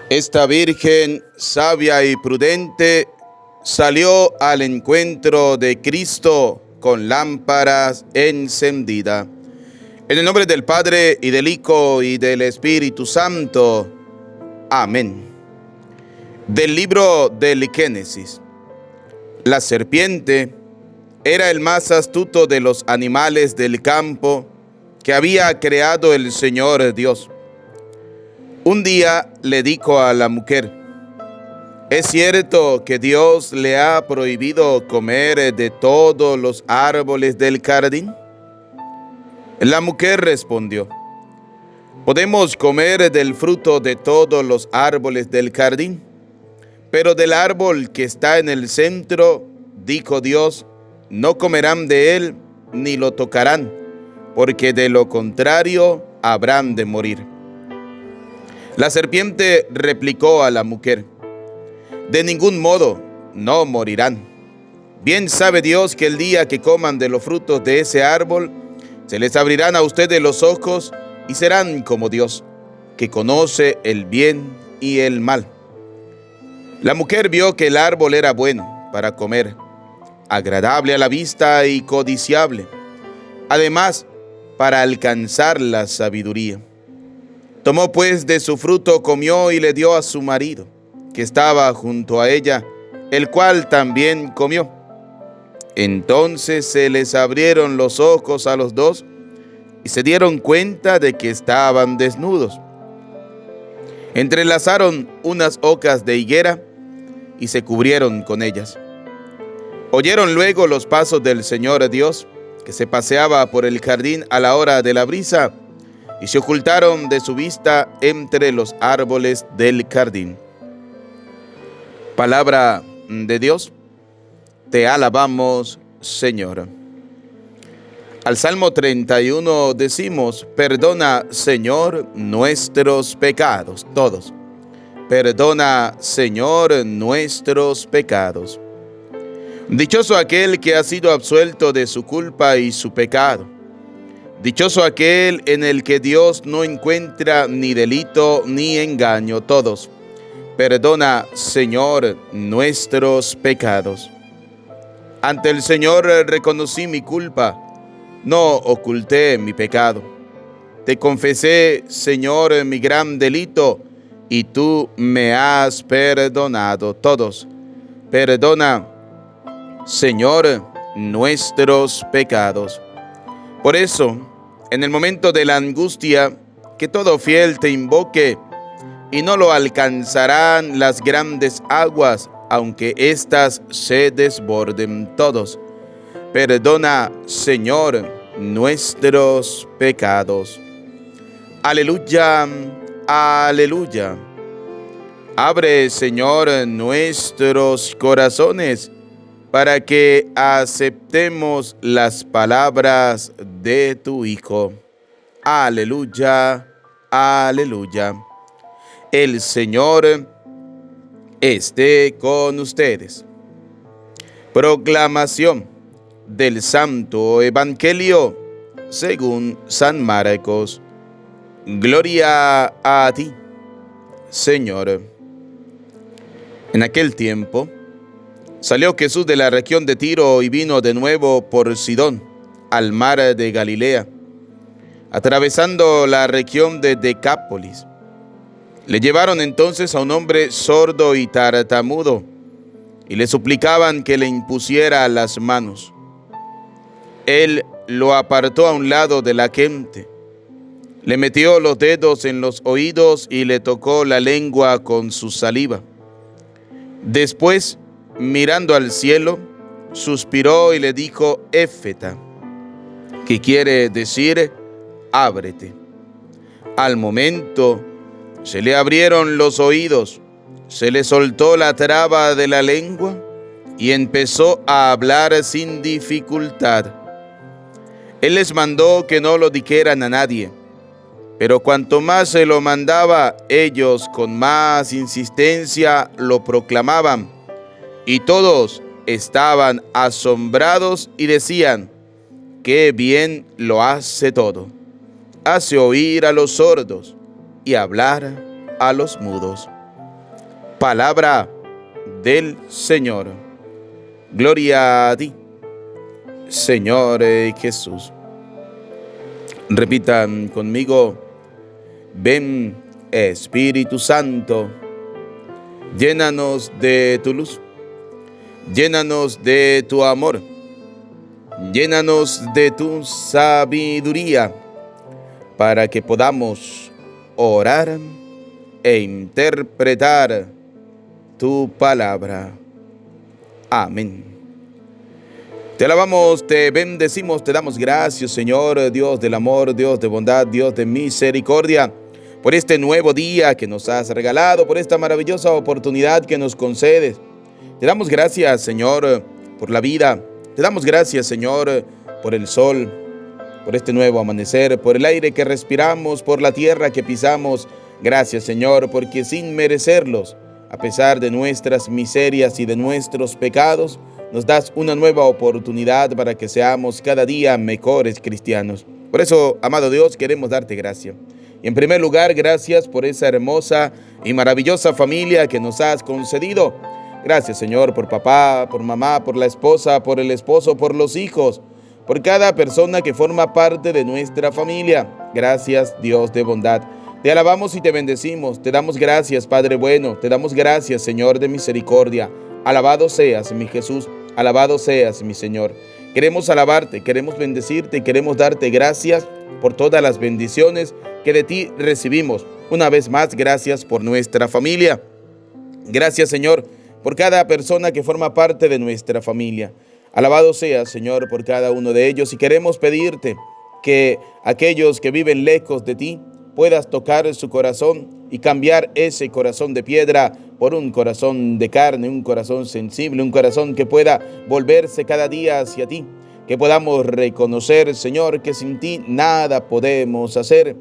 Esta virgen sabia y prudente salió al encuentro de Cristo con lámparas encendidas. En el nombre del Padre, y del Hijo, y del Espíritu Santo. Amén. Del libro del Génesis. La serpiente era el más astuto de los animales del campo que había creado el Señor Dios. Un día le dijo a la mujer: ¿es cierto que Dios le ha prohibido comer de todos los árboles del jardín? La mujer respondió: podemos comer del fruto de todos los árboles del jardín, pero del árbol que está en el centro, dijo Dios, no comerán de él ni lo tocarán, porque de lo contrario habrán de morir. La serpiente replicó a la mujer: de ningún modo, no morirán. Bien sabe Dios que el día que coman de los frutos de ese árbol, se les abrirán a ustedes los ojos y serán como Dios, que conoce el bien y el mal. La mujer vio que el árbol era bueno para comer, agradable a la vista y codiciable, además para alcanzar la sabiduría. Tomó pues de su fruto, comió y le dio a su marido, que estaba junto a ella, el cual también comió. Entonces se les abrieron los ojos a los dos y se dieron cuenta de que estaban desnudos. Entrelazaron unas hojas de higuera y se cubrieron con ellas. Oyeron luego los pasos del Señor Dios, que se paseaba por el jardín a la hora de la brisa, y se ocultaron de su vista entre los árboles del jardín. Palabra de Dios, te alabamos, Señor. Al Salmo 31 decimos: perdona, Señor, nuestros pecados, todos. Perdona, Señor, nuestros pecados. Dichoso aquel que ha sido absuelto de su culpa y su pecado. Dichoso aquel en el que Dios no encuentra ni delito ni engaño, todos. Perdona, Señor, nuestros pecados. Ante el Señor reconocí mi culpa, no oculté mi pecado. Te confesé, Señor, mi gran delito, y tú me has perdonado, todos. Perdona, Señor, nuestros pecados. Por eso, en el momento de la angustia, que todo fiel te invoque, y no lo alcanzarán las grandes aguas, aunque éstas se desborden, todos. Perdona, Señor, nuestros pecados. Aleluya, aleluya. Abre, Señor, nuestros corazones, para que aceptemos las palabras de tu Hijo. Aleluya, aleluya. El Señor esté con ustedes. Proclamación del Santo Evangelio según San Marcos. Gloria a ti, Señor. En aquel tiempo, salió Jesús de la región de Tiro y vino de nuevo por Sidón, al mar de Galilea, atravesando la región de Decápolis. Le llevaron entonces a un hombre sordo y tartamudo, y le suplicaban que le impusiera las manos. Él lo apartó a un lado de la gente, le metió los dedos en los oídos y le tocó la lengua con su saliva. Después, mirando al cielo, suspiró y le dijo: Éfeta, que quiere decir ábrete. Al momento se le abrieron los oídos, se le soltó la traba de la lengua y empezó a hablar sin dificultad. Él les mandó que no lo dijeran a nadie, pero cuanto más se lo mandaba, ellos con más insistencia lo proclamaban. Y todos estaban asombrados y decían: qué bien lo hace todo. Hace oír a los sordos y hablar a los mudos. Palabra del Señor. Gloria a ti, Señor Jesús. Repitan conmigo: ven, Espíritu Santo, llénanos de tu luz, llénanos de tu amor, llénanos de tu sabiduría, para que podamos orar e interpretar tu palabra. Amén. Te alabamos, te bendecimos, te damos gracias, Señor, Dios del amor, Dios de bondad, Dios de misericordia, por este nuevo día que nos has regalado, por esta maravillosa oportunidad que nos concedes. Te damos gracias, Señor, por la vida. Te damos gracias, Señor, por el sol, por este nuevo amanecer, por el aire que respiramos, por la tierra que pisamos. Gracias, Señor, porque sin merecerlos, a pesar de nuestras miserias y de nuestros pecados, nos das una nueva oportunidad para que seamos cada día mejores cristianos. Por eso, amado Dios, queremos darte gracias. Y en primer lugar, gracias por esa hermosa y maravillosa familia que nos has concedido. Gracias, Señor, por papá, por mamá, por la esposa, por el esposo, por los hijos, por cada persona que forma parte de nuestra familia. Gracias, Dios de bondad. Te alabamos y te bendecimos. Te damos gracias, Padre bueno. Te damos gracias, Señor de misericordia. Alabado seas, mi Jesús. Alabado seas, mi Señor. Queremos alabarte, queremos bendecirte y queremos darte gracias por todas las bendiciones que de ti recibimos. Una vez más, gracias por nuestra familia. Gracias, Señor, por cada persona que forma parte de nuestra familia. Alabado seas, Señor, por cada uno de ellos. Y queremos pedirte que aquellos que viven lejos de ti puedas tocar su corazón y cambiar ese corazón de piedra por un corazón de carne, un corazón sensible, un corazón que pueda volverse cada día hacia ti. Que podamos reconocer, Señor, que sin ti nada podemos hacer,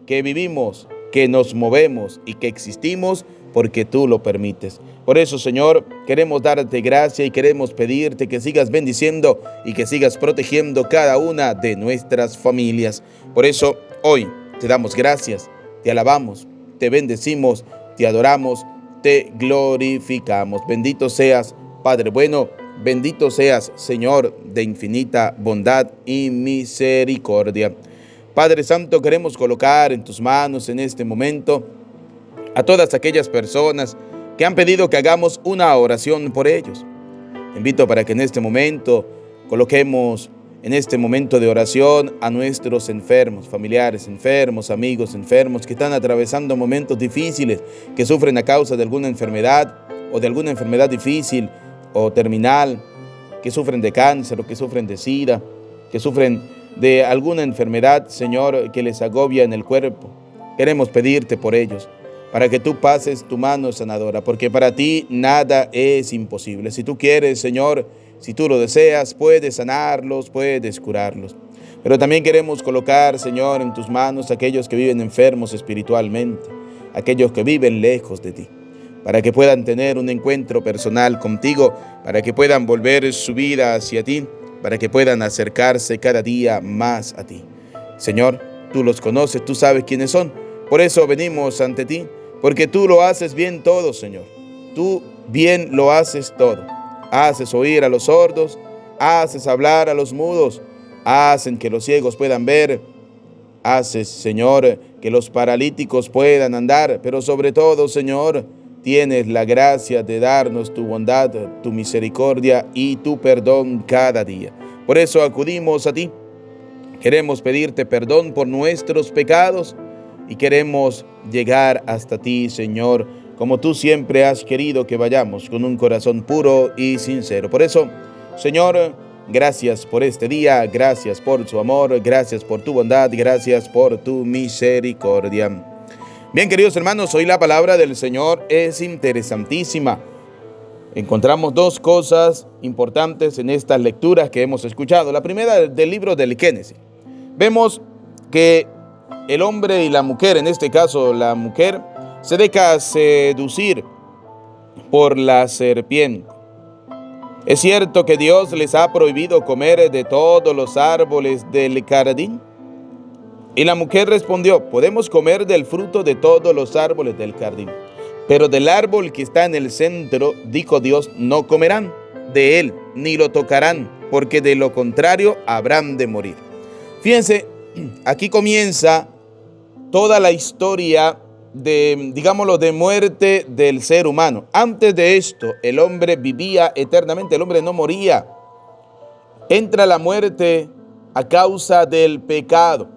que vivimos, que nos movemos y que existimos porque tú lo permites. Por eso, Señor, queremos darte gracia y queremos pedirte que sigas bendiciendo y que sigas protegiendo cada una de nuestras familias. Por eso, hoy te damos gracias, te alabamos, te bendecimos, te adoramos, te glorificamos. Bendito seas, Padre bueno, bendito seas, Señor de infinita bondad y misericordia. Padre Santo, queremos colocar en tus manos en este momento a todas aquellas personas que han pedido que hagamos una oración por ellos. Te invito para que en este momento coloquemos en este momento de oración a nuestros enfermos, familiares enfermos, amigos enfermos que están atravesando momentos difíciles, que sufren a causa de alguna enfermedad o de alguna enfermedad difícil o terminal, que sufren de cáncer o que sufren de SIDA, que sufren de alguna enfermedad, Señor, que les agobia en el cuerpo. Queremos pedirte por ellos, para que tú pases tu mano sanadora, porque para ti nada es imposible. Si tú quieres, Señor, si tú lo deseas, puedes sanarlos, puedes curarlos. Pero también queremos colocar, Señor, en tus manos a aquellos que viven enfermos espiritualmente, aquellos que viven lejos de ti, para que puedan tener un encuentro personal contigo, para que puedan volver su vida hacia ti, para que puedan acercarse cada día más a ti. Señor, tú los conoces, tú sabes quiénes son. Por eso venimos ante ti, porque tú lo haces bien todo, Señor. Tú bien lo haces todo. Haces oír a los sordos, haces hablar a los mudos, hacen que los ciegos puedan ver, haces, Señor, que los paralíticos puedan andar, pero sobre todo, Señor, tienes la gracia de darnos tu bondad, tu misericordia y tu perdón cada día. Por eso acudimos a ti. Queremos pedirte perdón por nuestros pecados y queremos llegar hasta ti, Señor, como tú siempre has querido que vayamos, con un corazón puro y sincero. Por eso, Señor, gracias por este día, gracias por su amor, gracias por tu bondad, gracias por tu misericordia. Bien, queridos hermanos, hoy la palabra del Señor es interesantísima. Encontramos dos cosas importantes en estas lecturas que hemos escuchado. La primera del libro del Génesis. Vemos que el hombre y la mujer, en este caso la mujer, se deja seducir por la serpiente. ¿Es cierto que Dios les ha prohibido comer de todos los árboles del jardín? Y la mujer respondió: podemos comer del fruto de todos los árboles del jardín, Pero del árbol que está en el centro, dijo Dios, no comerán de él, ni lo tocarán, porque de lo contrario habrán de morir. Fíjense, aquí comienza toda la historia de muerte del ser humano. Antes de esto, el hombre vivía eternamente, el hombre no moría. Entra la muerte a causa del pecado.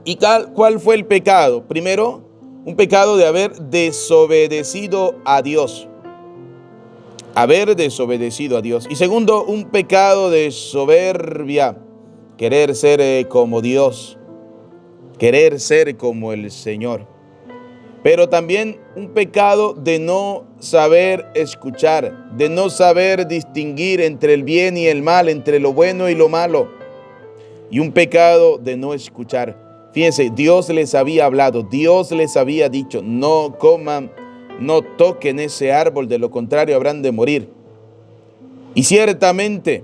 ¿Y cuál fue el pecado? Primero, un pecado de haber desobedecido a Dios. Haber desobedecido a Dios. Y segundo, un pecado de soberbia. Querer ser como Dios. Querer ser como el Señor. Pero también un pecado de no saber escuchar. De no saber distinguir entre el bien y el mal, entre lo bueno y lo malo. Y un pecado de no escuchar. Fíjense, Dios les había hablado, Dios les había dicho, no coman, no toquen ese árbol, de lo contrario habrán de morir. Y ciertamente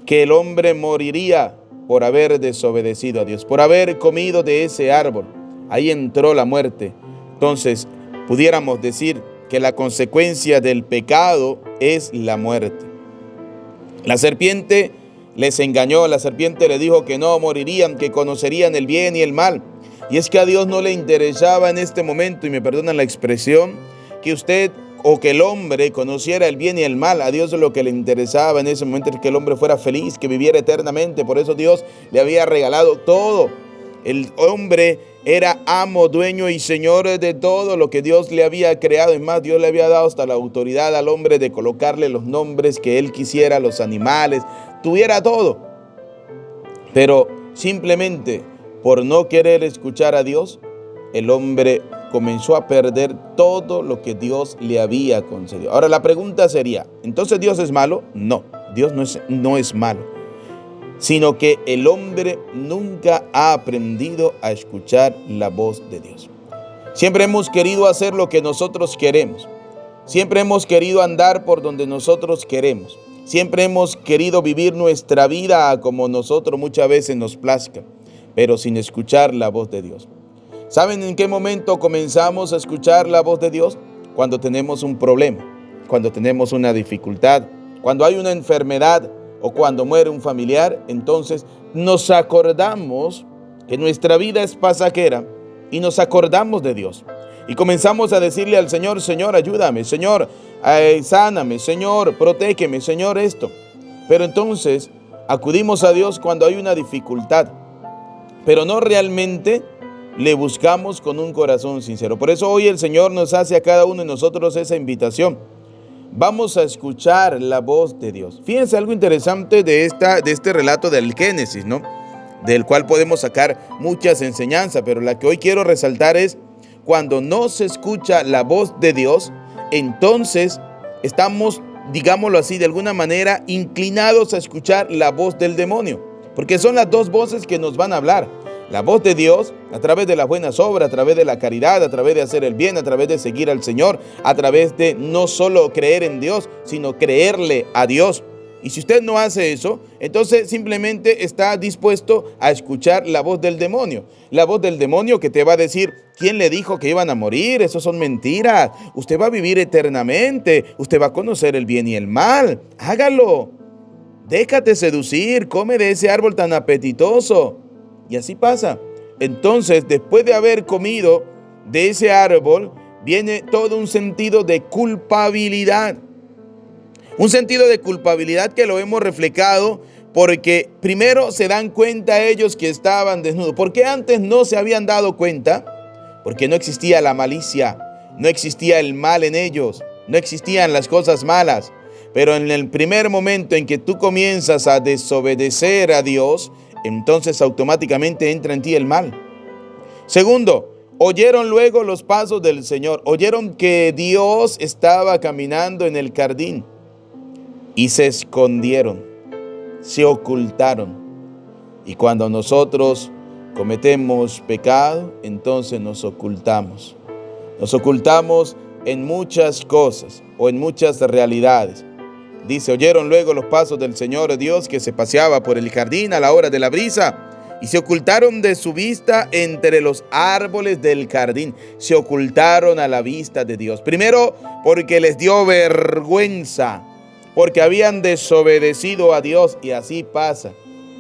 que el hombre moriría por haber desobedecido a Dios, por haber comido de ese árbol. Ahí entró la muerte. Entonces, pudiéramos decir que la consecuencia del pecado es la muerte. La serpiente les engañó, la serpiente le dijo que no morirían, que conocerían el bien y el mal. Y es que a Dios no le interesaba en este momento, y me perdonan la expresión, que usted o que el hombre conociera el bien y el mal. A Dios lo que le interesaba en ese momento es que el hombre fuera feliz, que viviera eternamente. Por eso Dios le había regalado todo. El hombre era amo, dueño y señor de todo lo que Dios le había creado. Es más, Dios le había dado hasta la autoridad al hombre de colocarle los nombres que él quisiera, los animales, tuviera todo. Pero simplemente por no querer escuchar a Dios, el hombre comenzó a perder todo lo que Dios le había concedido. Ahora la pregunta sería, ¿entonces Dios es malo? No, Dios no es malo, sino que el hombre nunca ha aprendido a escuchar la voz de Dios. Siempre hemos querido hacer lo que nosotros queremos. Siempre hemos querido andar por donde nosotros queremos. Siempre hemos querido vivir nuestra vida como nosotros muchas veces nos plazca, pero sin escuchar la voz de Dios. ¿Saben en qué momento comenzamos a escuchar la voz de Dios? Cuando tenemos un problema, cuando tenemos una dificultad, cuando hay una enfermedad o cuando muere un familiar. Entonces nos acordamos que nuestra vida es pasajera y nos acordamos de Dios. Y comenzamos a decirle al Señor, Señor, ayúdame, Señor, sáname, Señor, protégeme, Señor, esto. Pero entonces acudimos a Dios cuando hay una dificultad, pero no realmente le buscamos con un corazón sincero. Por eso hoy el Señor nos hace a cada uno de nosotros esa invitación. Vamos a escuchar la voz de Dios. Fíjense algo interesante de este relato del Génesis, ¿no? Del cual podemos sacar muchas enseñanzas, pero la que hoy quiero resaltar es cuando no se escucha la voz de Dios, entonces estamos, digámoslo así, de alguna manera inclinados a escuchar la voz del demonio, porque son las dos voces que nos van a hablar. La voz de Dios a través de las buenas obras, a través de la caridad, a través de hacer el bien, a través de seguir al Señor, a través de no solo creer en Dios, sino creerle a Dios. Y si usted no hace eso, entonces simplemente está dispuesto a escuchar la voz del demonio. La voz del demonio que te va a decir, ¿quién le dijo que iban a morir? Eso son mentiras. Usted va a vivir eternamente. Usted va a conocer el bien y el mal. Hágalo. Déjate seducir. Come de ese árbol tan apetitoso. Y así pasa. Entonces, después de haber comido de ese árbol, viene todo un sentido de culpabilidad. Un sentido de culpabilidad que lo hemos reflejado porque primero se dan cuenta ellos que estaban desnudos. ¿Por qué antes no se habían dado cuenta? Porque no existía la malicia, no existía el mal en ellos, no existían las cosas malas. Pero en el primer momento en que tú comienzas a desobedecer a Dios, entonces automáticamente entra en ti el mal. Segundo, oyeron luego los pasos del Señor. Oyeron que Dios estaba caminando en el jardín y se escondieron, se ocultaron. Y cuando nosotros cometemos pecado, entonces nos ocultamos. Nos ocultamos en muchas cosas o en muchas realidades. Dice, oyeron luego los pasos del Señor Dios que se paseaba por el jardín a la hora de la brisa, y se ocultaron de su vista entre los árboles del jardín. Se ocultaron a la vista de Dios. Primero, porque les dio vergüenza, porque habían desobedecido a Dios, y así pasa.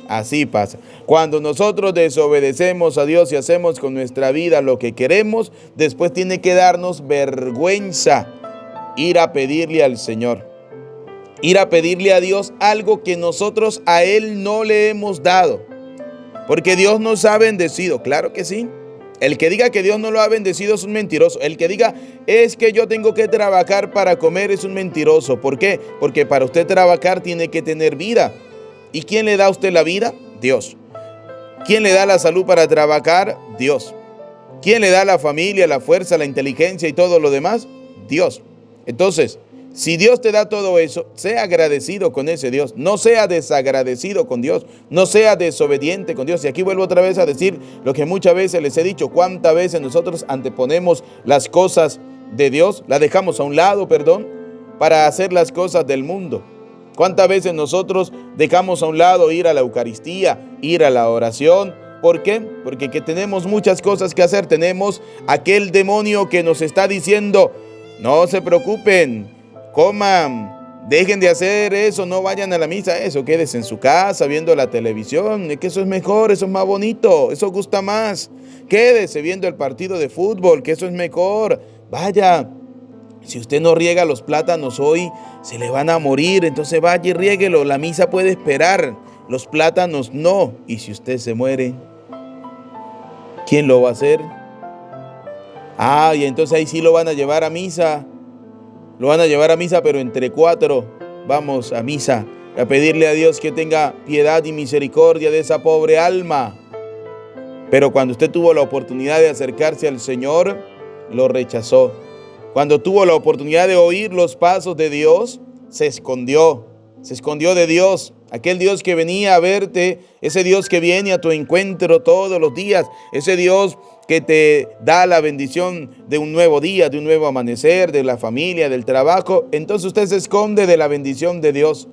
Así pasa. Cuando nosotros desobedecemos a Dios y hacemos con nuestra vida lo que queremos, después tiene que darnos vergüenza ir a pedirle al Señor, ir a pedirle a Dios algo que nosotros a Él no le hemos dado. Porque Dios nos ha bendecido, claro que sí. El que diga que Dios no lo ha bendecido es un mentiroso. El que diga es que yo tengo que trabajar para comer es un mentiroso. ¿Por qué? Porque para usted trabajar tiene que tener vida. ¿Y quién le da a usted la vida? Dios. ¿Quién le da la salud para trabajar? Dios. ¿Quién le da la familia, la fuerza, la inteligencia y todo lo demás? Dios. Entonces, si Dios te da todo eso, sea agradecido con ese Dios. No sea desagradecido con Dios. No sea desobediente con Dios. Y aquí vuelvo otra vez a decir lo que muchas veces les he dicho. ¿Cuántas veces nosotros anteponemos las cosas de Dios? Las dejamos a un lado, para hacer las cosas del mundo. ¿Cuántas veces nosotros dejamos a un lado ir a la Eucaristía, ir a la oración? ¿Por qué? Porque que tenemos muchas cosas que hacer. Tenemos aquel demonio que nos está diciendo, no se preocupen, coman, dejen de hacer eso, no vayan a la misa, eso, quédense en su casa viendo la televisión, que eso es mejor, eso es más bonito, eso gusta más. Quédese viendo el partido de fútbol, que eso es mejor. Vaya. Si usted no riega los plátanos hoy, se le van a morir. Entonces vaya y riéguelo. La misa puede esperar. Los plátanos no. Y si usted se muere, ¿quién lo va a hacer? Y entonces ahí sí lo van a llevar a misa. Lo van a llevar a misa, pero entre 4 vamos a misa. A pedirle a Dios que tenga piedad y misericordia de esa pobre alma. Pero cuando usted tuvo la oportunidad de acercarse al Señor, lo rechazó. Cuando tuvo la oportunidad de oír los pasos de Dios, se escondió de Dios. Aquel Dios que venía a verte, ese Dios que viene a tu encuentro todos los días, ese Dios que te da la bendición de un nuevo día, de un nuevo amanecer, de la familia, del trabajo. Entonces usted se esconde de la bendición de Dios,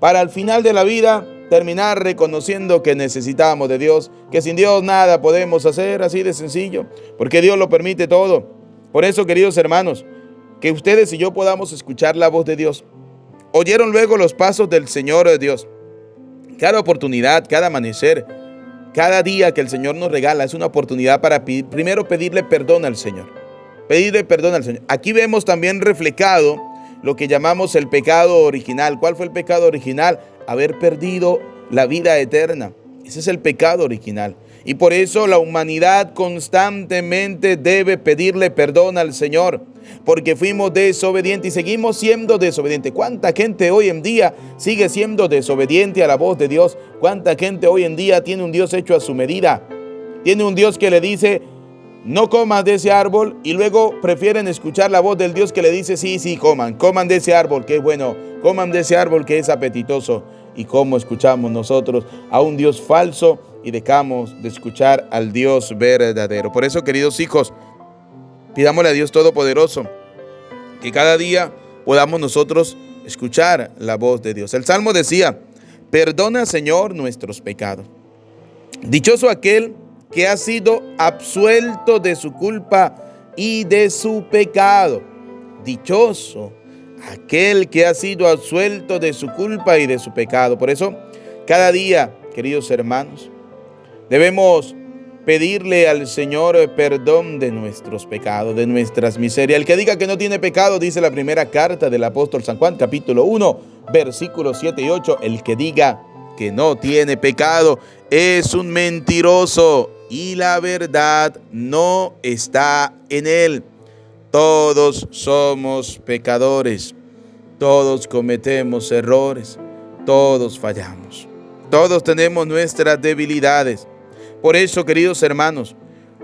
para al final de la vida terminar reconociendo que necesitamos de Dios, que sin Dios nada podemos hacer, así de sencillo, porque Dios lo permite todo. Por eso, queridos hermanos, que ustedes y yo podamos escuchar la voz de Dios. Oyeron luego los pasos del Señor de Dios. Cada oportunidad, cada amanecer, cada día que el Señor nos regala es una oportunidad para primero pedirle perdón al Señor. Pedirle perdón al Señor. Aquí vemos también reflejado lo que llamamos el pecado original. ¿Cuál fue el pecado original? Haber perdido la vida eterna. Ese es el pecado original. Y por eso la humanidad constantemente debe pedirle perdón al Señor, porque fuimos desobedientes y seguimos siendo desobedientes. ¿Cuánta gente hoy en día sigue siendo desobediente a la voz de Dios? ¿Cuánta gente hoy en día tiene un Dios hecho a su medida? Tiene un Dios que le dice, no comas de ese árbol, y luego prefieren escuchar la voz del Dios que le dice, sí, coman de ese árbol que es bueno, coman de ese árbol que es apetitoso. ¿Y cómo escuchamos nosotros a un Dios falso y dejamos de escuchar al Dios verdadero? Por eso, queridos hijos, pidámosle a Dios Todopoderoso que cada día podamos nosotros escuchar la voz de Dios. El Salmo decía, perdona, Señor, nuestros pecados. Dichoso aquel que ha sido absuelto de su culpa y de su pecado. Dichoso aquel que ha sido absuelto de su culpa y de su pecado. Por eso, cada día, queridos hermanos, debemos pedirle al Señor perdón de nuestros pecados, de nuestras miserias. El que diga que no tiene pecado, dice la primera carta del apóstol San Juan, capítulo 1, versículos 7 y 8. El que diga que no tiene pecado es un mentiroso y la verdad no está en él. Todos somos pecadores, todos cometemos errores, todos fallamos, todos tenemos nuestras debilidades. Por eso, queridos hermanos,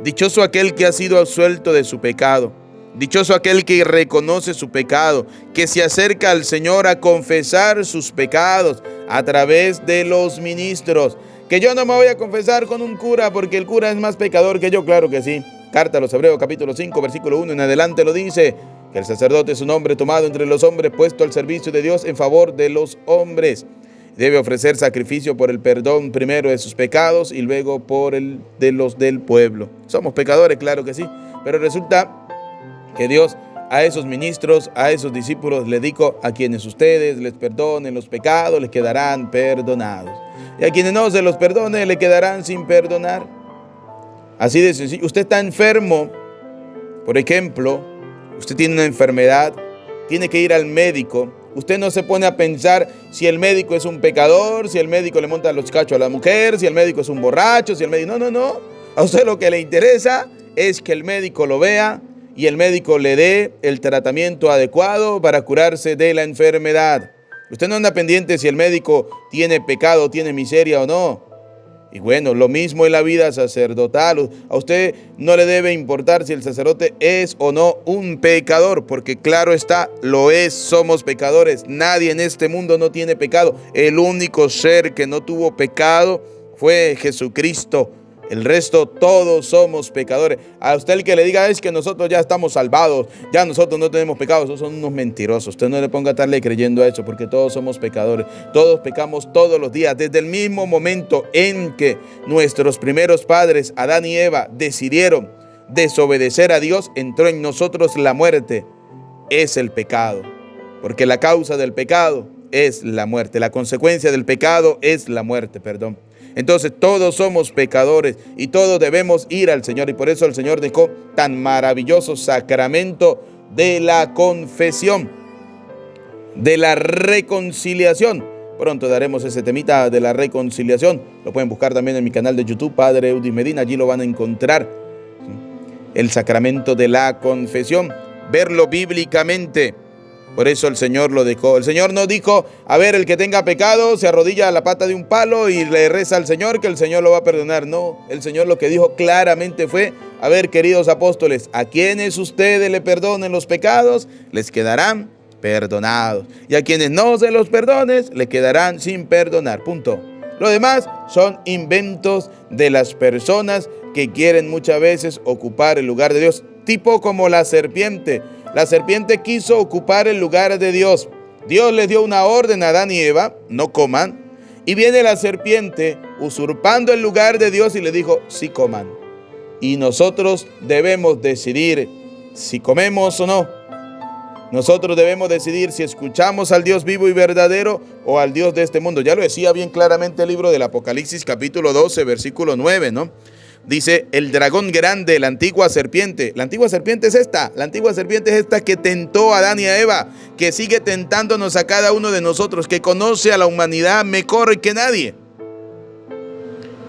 dichoso aquel que ha sido absuelto de su pecado, dichoso aquel que reconoce su pecado, que se acerca al Señor a confesar sus pecados a través de los ministros. Que yo no me voy a confesar con un cura porque el cura es más pecador que yo, claro que sí. Carta a los Hebreos, capítulo 5, versículo 1 en adelante lo dice, que el sacerdote es un hombre tomado entre los hombres, puesto al servicio de Dios en favor de los hombres. Debe ofrecer sacrificio por el perdón primero de sus pecados y luego por el de los del pueblo. Somos pecadores, claro que sí, pero resulta que Dios a esos ministros, a esos discípulos les dijo: a quienes ustedes les perdonen los pecados, les quedarán perdonados. Y a quienes no se los perdone, le quedarán sin perdonar. Así de sencillo. Usted está enfermo, por ejemplo, usted tiene una enfermedad, tiene que ir al médico. Usted no se pone a pensar si el médico es un pecador, si el médico le monta los cachos a la mujer, si el médico es un borracho, si el médico... No. A usted lo que le interesa es que el médico lo vea y el médico le dé el tratamiento adecuado para curarse de la enfermedad. Usted no anda pendiente si el médico tiene pecado, tiene miseria o no. Y bueno, lo mismo en la vida sacerdotal. A usted no le debe importar si el sacerdote es o no un pecador, porque claro está, lo es, somos pecadores. Nadie en este mundo no tiene pecado. El único ser que no tuvo pecado fue Jesucristo. El resto, todos somos pecadores. A usted el que le diga es que nosotros ya estamos salvados, ya nosotros no tenemos pecado, esos son unos mentirosos. Usted no le ponga a estarle creyendo a eso, porque todos somos pecadores. Todos pecamos todos los días. Desde el mismo momento en que nuestros primeros padres, Adán y Eva, decidieron desobedecer a Dios, entró en nosotros la muerte. Es el pecado, porque la causa del pecado es la muerte. La consecuencia del pecado es la muerte, perdón. Entonces todos somos pecadores y todos debemos ir al Señor. Y por eso el Señor dejó tan maravilloso sacramento de la confesión, de la reconciliación. Pronto daremos ese temita de la reconciliación. Lo pueden buscar también en mi canal de YouTube, Padre Eudis Medina. Allí lo van a encontrar. El sacramento de la confesión. Verlo bíblicamente. Por eso el Señor lo dejó. El Señor no dijo: a ver, el que tenga pecado se arrodilla a la pata de un palo y le reza al Señor que el Señor lo va a perdonar. No, el Señor lo que dijo claramente fue: a ver, queridos apóstoles, a quienes ustedes le perdonen los pecados, les quedarán perdonados. Y a quienes no se los perdones, le quedarán sin perdonar. Punto. Lo demás son inventos de las personas que quieren muchas veces ocupar el lugar de Dios. Tipo como la serpiente. La serpiente quiso ocupar el lugar de Dios. Dios les dio una orden a Adán y Eva: no coman. Y viene la serpiente usurpando el lugar de Dios y le dijo: sí coman. Y nosotros debemos decidir si comemos o no. Nosotros debemos decidir si escuchamos al Dios vivo y verdadero o al Dios de este mundo. Ya lo decía bien claramente el libro del Apocalipsis, capítulo 12, versículo 9, ¿no? Dice: el dragón grande, la antigua serpiente. La antigua serpiente es esta. La antigua serpiente es esta que tentó a Adán y a Eva, que sigue tentándonos a cada uno de nosotros, que conoce a la humanidad mejor que nadie,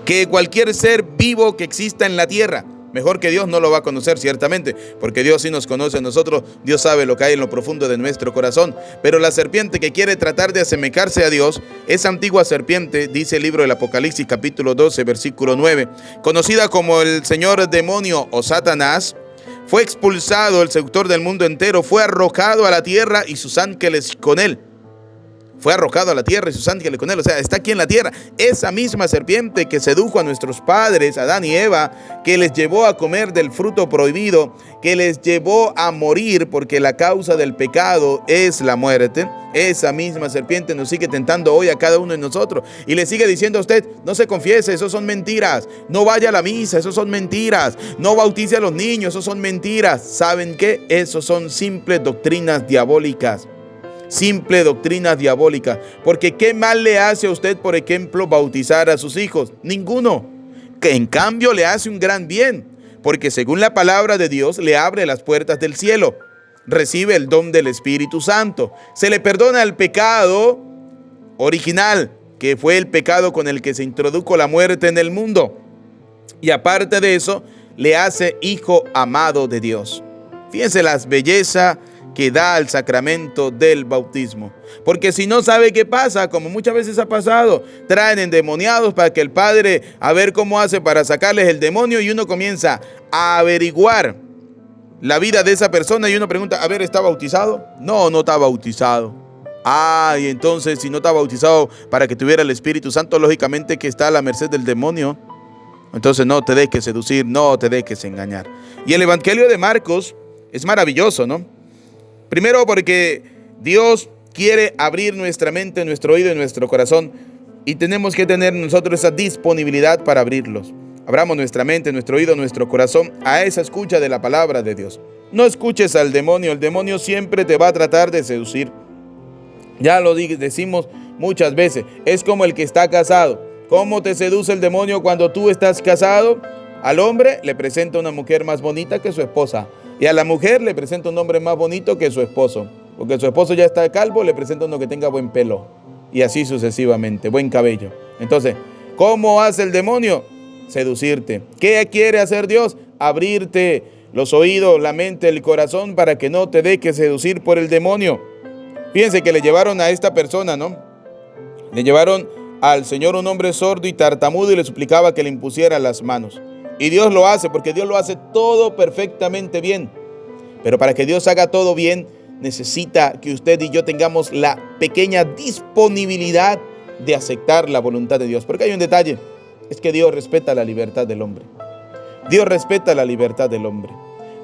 que cualquier ser vivo que exista en la tierra. Mejor que Dios no lo va a conocer, ciertamente, porque Dios sí nos conoce a nosotros. Dios sabe lo que hay en lo profundo de nuestro corazón. Pero la serpiente que quiere tratar de asemejarse a Dios, esa antigua serpiente, dice el libro del Apocalipsis, capítulo 12, versículo 9, conocida como el señor demonio o Satanás, fue expulsado, el seductor del mundo entero, fue arrojado a la tierra y sus ángeles con él. Fue arrojado a la tierra y sus ángeles con él. O sea, está aquí en la tierra. Esa misma serpiente que sedujo a nuestros padres, Adán y Eva, que les llevó a comer del fruto prohibido, que les llevó a morir porque la causa del pecado es la muerte. Esa misma serpiente nos sigue tentando hoy a cada uno de nosotros y le sigue diciendo a usted: no se confiese, eso son mentiras. No vaya a la misa, eso son mentiras. No bautice a los niños, eso son mentiras. ¿Saben qué? Eso son simples doctrinas diabólicas. Simple doctrina diabólica. Porque ¿qué mal le hace a usted, por ejemplo, bautizar a sus hijos? Ninguno. Que en cambio le hace un gran bien, porque según la palabra de Dios le abre las puertas del cielo. Recibe el don del Espíritu Santo. Se le perdona el pecado original, que fue el pecado con el que se introdujo la muerte en el mundo. Y aparte de eso, le hace hijo amado de Dios. Fíjense las bellezas que da el sacramento del bautismo. Porque si no, sabe qué pasa, como muchas veces ha pasado, traen endemoniados para que el padre a ver cómo hace para sacarles el demonio, y uno comienza a averiguar la vida de esa persona y uno pregunta: a ver, ¿está bautizado? No, no está bautizado. Y entonces si no está bautizado para que tuviera el Espíritu Santo, lógicamente que está a la merced del demonio. Entonces no te dejes seducir, no te dejes engañar. Y el Evangelio de Marcos es maravilloso, ¿no? Primero porque Dios quiere abrir nuestra mente, nuestro oído y nuestro corazón, y tenemos que tener nosotros esa disponibilidad para abrirlos. Abramos nuestra mente, nuestro oído, nuestro corazón a esa escucha de la palabra de Dios. No escuches al demonio, el demonio siempre te va a tratar de seducir. Ya lo decimos muchas veces, es como el que está casado. ¿Cómo te seduce el demonio cuando tú estás casado? Al hombre le presenta una mujer más bonita que su esposa, y a la mujer le presenta un hombre más bonito que su esposo, porque su esposo ya está calvo, le presenta uno que tenga buen pelo, y así sucesivamente, buen cabello. Entonces, ¿cómo hace el demonio? Seducirte. ¿Qué quiere hacer Dios? Abrirte los oídos, la mente, el corazón, para que no te dejes seducir por el demonio. Fíjense que le llevaron a esta persona, ¿no? Le llevaron al Señor un hombre sordo y tartamudo y le suplicaba que le impusiera las manos. Y Dios lo hace, porque Dios lo hace todo perfectamente bien. Pero para que Dios haga todo bien, necesita que usted y yo tengamos la pequeña disponibilidad de aceptar la voluntad de Dios. Porque hay un detalle, es que Dios respeta la libertad del hombre. Dios respeta la libertad del hombre.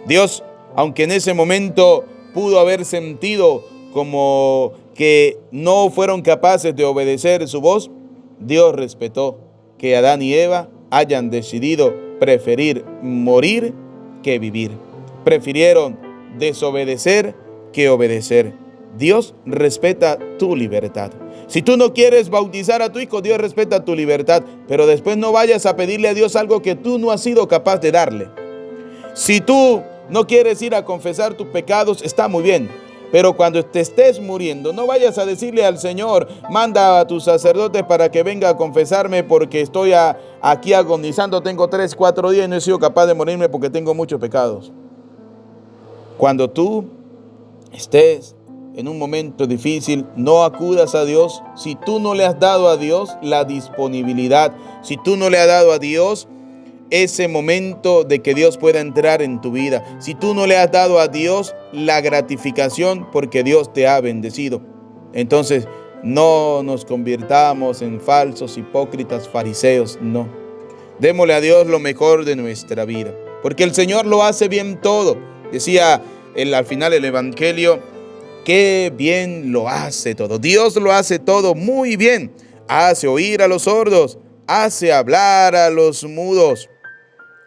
Dios, aunque en ese momento pudo haber sentido como que no fueron capaces de obedecer su voz, Dios respetó que Adán y Eva hayan decidido preferir morir que vivir. Prefirieron desobedecer que obedecer. Dios respeta tu libertad. Si tú no quieres bautizar a tu hijo, Dios respeta tu libertad, pero después no vayas a pedirle a Dios algo que tú no has sido capaz de darle. Si tú no quieres ir a confesar tus pecados, está muy bien, pero cuando te estés muriendo, no vayas a decirle al Señor, manda a tus sacerdotes para que venga a confesarme porque estoy aquí agonizando, tengo 3, 4 días y no he sido capaz de morirme porque tengo muchos pecados. Cuando tú estés en un momento difícil, no acudas a Dios si tú no le has dado a Dios la disponibilidad, si tú no le has dado a Dios ese momento de que Dios pueda entrar en tu vida, si tú no le has dado a Dios la gratificación porque Dios te ha bendecido. Entonces, no nos convirtamos en falsos, hipócritas, fariseos, no. Démosle a Dios lo mejor de nuestra vida, porque el Señor lo hace bien todo. Decía al final el Evangelio, qué bien lo hace todo. Dios lo hace todo muy bien. Hace oír a los sordos, hace hablar a los mudos.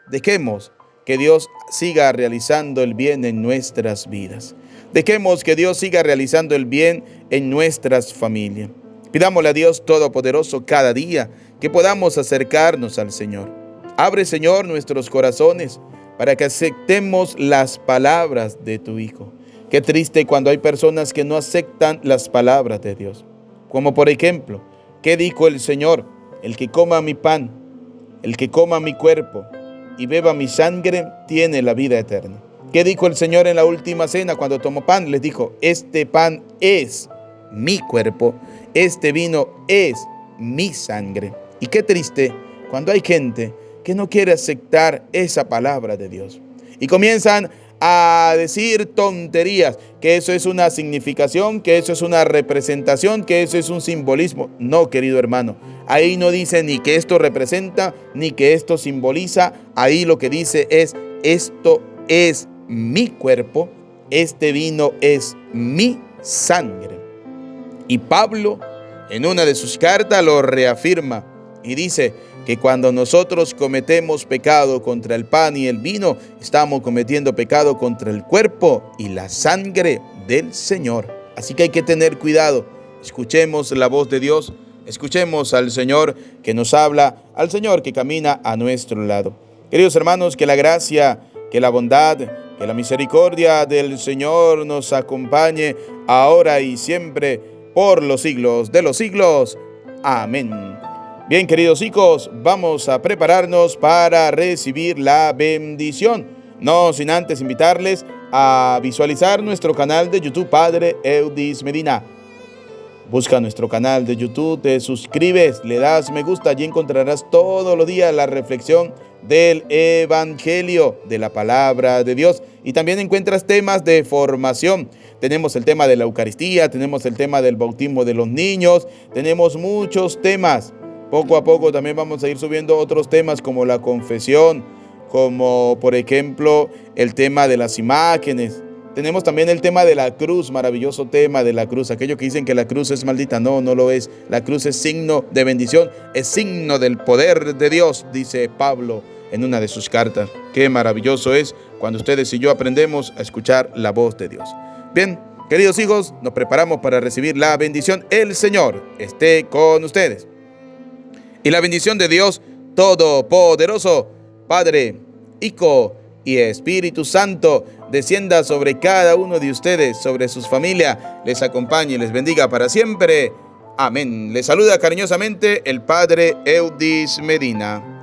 Dejemos que Dios siga realizando el bien en nuestras vidas. Dejemos que Dios siga realizando el bien en nuestras familias. Pidámosle a Dios Todopoderoso cada día que podamos acercarnos al Señor. Abre, Señor, nuestros corazones para que aceptemos las palabras de tu Hijo. Qué triste cuando hay personas que no aceptan las palabras de Dios. Como por ejemplo, ¿qué dijo el Señor? El que coma mi pan, el que coma mi cuerpo y beba mi sangre, tiene la vida eterna. ¿Qué dijo el Señor en la última cena cuando tomó pan? Les dijo, este pan es mi cuerpo, este vino es mi sangre. Y qué triste cuando hay gente que no quiere aceptar esa palabra de Dios. Y comienzan a decir tonterías, que eso es una significación, que eso es una representación, que eso es un simbolismo. No, querido hermano, ahí no dice ni que esto representa, ni que esto simboliza. Ahí lo que dice es, esto es mi cuerpo, este vino es mi sangre. Y Pablo, en una de sus cartas, lo reafirma y dice que cuando nosotros cometemos pecado contra el pan y el vino, estamos cometiendo pecado contra el cuerpo y la sangre del Señor. Así que hay que tener cuidado. Escuchemos la voz de Dios, escuchemos al Señor que nos habla, al Señor que camina a nuestro lado. Queridos hermanos, que la gracia, que la bondad, que la misericordia del Señor nos acompañe ahora y siempre por los siglos de los siglos. Amén. Bien, queridos hijos, vamos a prepararnos para recibir la bendición. No sin antes invitarles a visualizar nuestro canal de YouTube, Padre Eudis Medina. Busca nuestro canal de YouTube, te suscribes, le das me gusta, allí encontrarás todos los días la reflexión del Evangelio, de la palabra de Dios. Y también encuentras temas de formación. Tenemos el tema de la Eucaristía, tenemos el tema del bautismo de los niños, tenemos muchos temas. Poco a poco también vamos a ir subiendo otros temas como la confesión, como por ejemplo el tema de las imágenes. Tenemos también el tema de la cruz, maravilloso tema de la cruz. Aquellos que dicen que la cruz es maldita, no, no lo es. La cruz es signo de bendición, es signo del poder de Dios, dice Pablo en una de sus cartas. Qué maravilloso es cuando ustedes y yo aprendemos a escuchar la voz de Dios. Bien, queridos hijos, nos preparamos para recibir la bendición. El Señor esté con ustedes. Y la bendición de Dios Todopoderoso, Padre, Hijo y Espíritu Santo, descienda sobre cada uno de ustedes, sobre sus familias, les acompañe y les bendiga para siempre. Amén. Les saluda cariñosamente el Padre Eudis Medina.